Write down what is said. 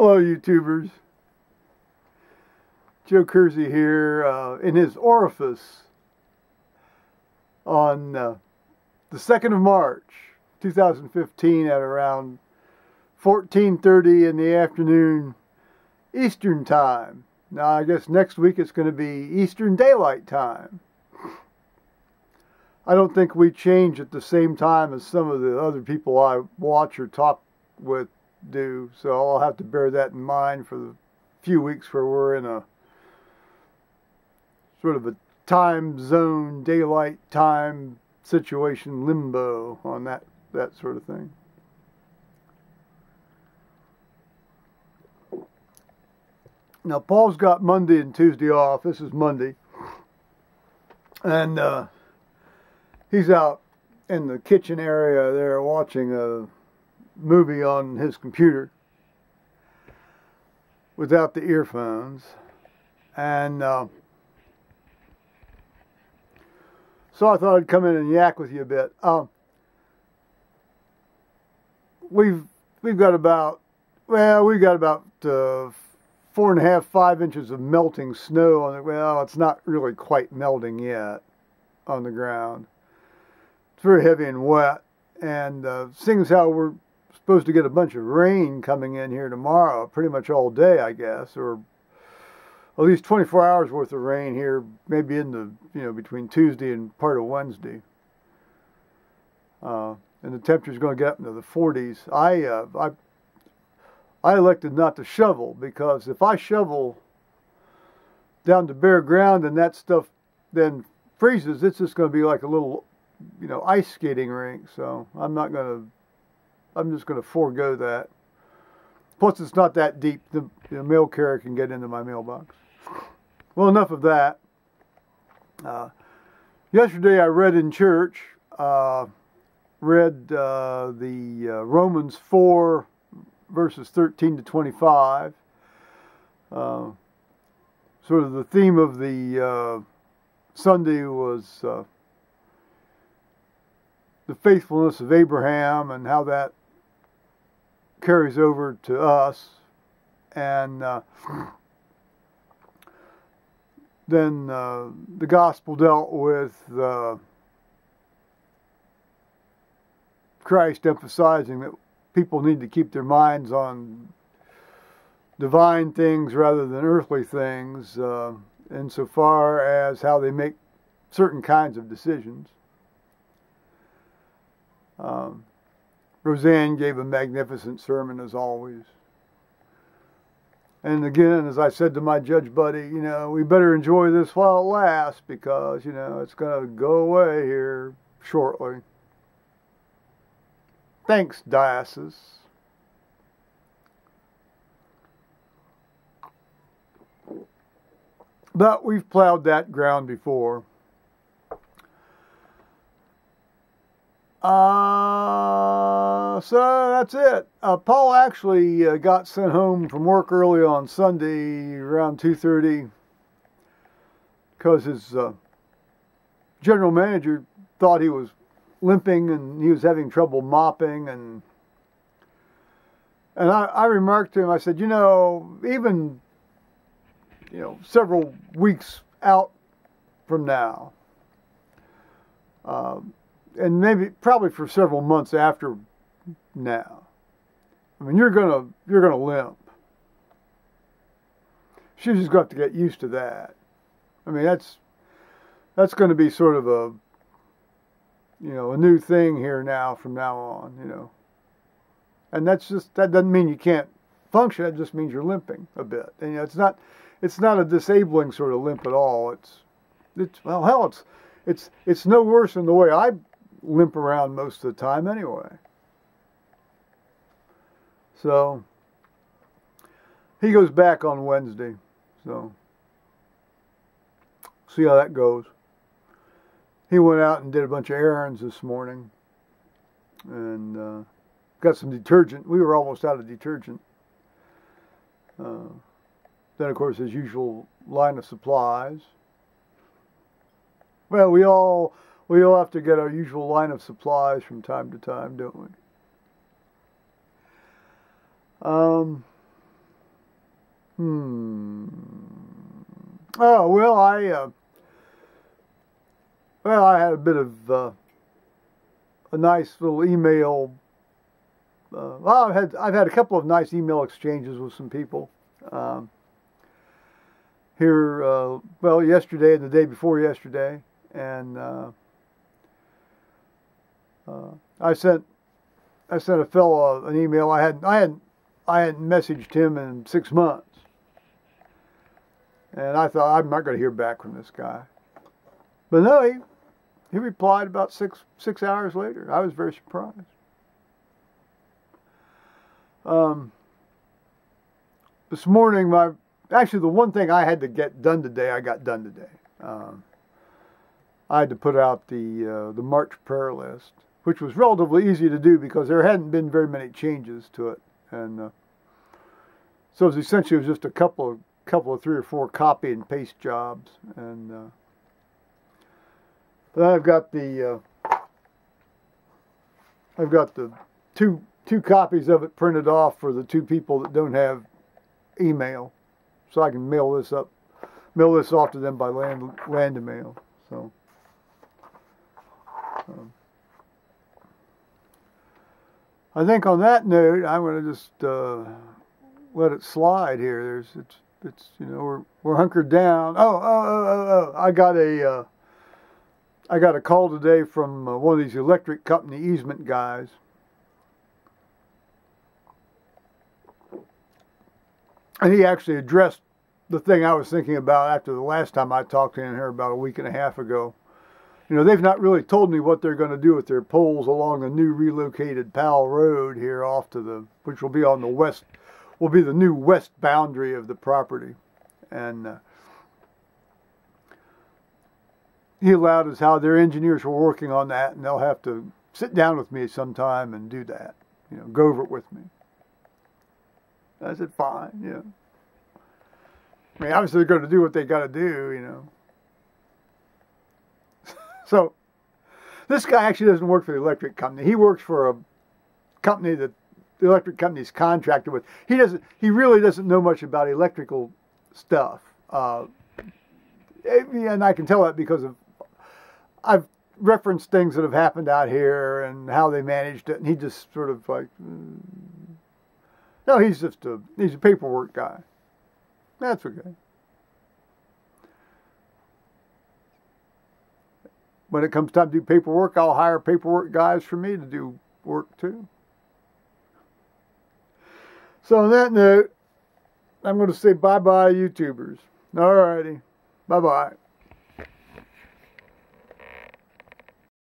Hello, YouTubers. Joe Kersey here in his Orifice on the 2nd of March, 2015 at around 14:30 in the afternoon Eastern Time. Now, I guess next week it's going to be Eastern Daylight Time. I don't think we change at the same time as some of the other people I watch or talk with do, so I'll have to bear that in mind for the few weeks where we're in a sort of a time zone, daylight time situation limbo on that sort of thing. Now, Paul's got Monday and Tuesday off. This is Monday. And he's out in the kitchen area there watching a movie on his computer without the earphones. And so I thought I'd come in and yak with you a bit. We've got about 4.5, 5 inches of melting snow on it. Well, it's not really quite melting yet on the ground. It's very heavy and wet. And seeing as how we're supposed to get a bunch of rain coming in here tomorrow, pretty much all day, I guess, or at least 24 hours worth of rain here, maybe in the, between Tuesday and part of Wednesday. And the temperature's going to get up into the 40s. I elected not to shovel, because if I shovel down to bare ground and that stuff then freezes, it's just going to be like a little, ice skating rink. So I'm just going to forego that. Plus, it's not that deep. The mail carrier can get into my mailbox. Well, enough of that. Yesterday I read in church, the Romans 4, verses 13 to 25. Sort of the theme of the Sunday was the faithfulness of Abraham and how that carries over to us. And then the gospel dealt with Christ emphasizing that people need to keep their minds on divine things rather than earthly things, insofar as how they make certain kinds of decisions. Roseanne gave a magnificent sermon, as always. And again, as I said to my judge buddy, we better enjoy this while it lasts, because, it's going to go away here shortly. Thanks, diocese. But we've plowed that ground before. So that's it. Paul actually got sent home from work early on Sunday around 2:30 because his general manager thought he was limping and he was having trouble mopping. And I remarked to him, I said, even several weeks out from now, and probably for several months after now, I mean, you're gonna limp. She's just got to get used to that. I mean, that's going to be sort of a new thing here now from now on. And that doesn't mean you can't function. It just means you're limping a bit. And it's not a disabling sort of limp at all. It's no worse than the way I limp around most of the time anyway. So he goes back on Wednesday. So see how that goes. He went out and did a bunch of errands this morning and got some detergent. We were almost out of detergent. Then, of course, his usual line of supplies. Well, we all have to get our usual line of supplies from time to time, don't we? Oh, well, I had a bit of a nice little email. Well, I've had a couple of nice email exchanges with some people here. Well, yesterday and the day before yesterday, and I sent a fellow an email. I hadn't messaged him in 6 months. And I thought, I'm not going to hear back from this guy. But no, he replied about six hours later. I was very surprised. This morning, actually the one thing I had to get done today, I got done today. I had to put out the March prayer list, which was relatively easy to do because there hadn't been very many changes to it. And so it was essentially just a couple of 3 or 4 copy and paste jobs, and then I've got the two copies of it printed off for the 2 people that don't have email, so I can mail this off to them by land mail. So I think on that note, I'm going to just let it slide here. It's we're hunkered down. I got a call today from one of these electric company easement guys. And he actually addressed the thing I was thinking about after the last time I talked to him here about a week and a half ago. They've not really told me what they're going to do with their poles along the new relocated Powell Road here which will be on the west. Will be the new west boundary of the property. And he allowed us how their engineers were working on that, and they'll have to sit down with me sometime and do that, go over it with me. I said, fine, I mean, obviously they're going to do what they got to do, So, this guy actually doesn't work for the electric company. He works for a company that the electric company's contracted with. He really doesn't know much about electrical stuff. And I can tell that because I've referenced things that have happened out here and how they managed it, and he just sort of like, no, he's a paperwork guy. That's okay. When it comes time to do paperwork, I'll hire paperwork guys for me to do work too. So on that note, I'm going to say bye-bye, YouTubers. All righty. Bye-bye.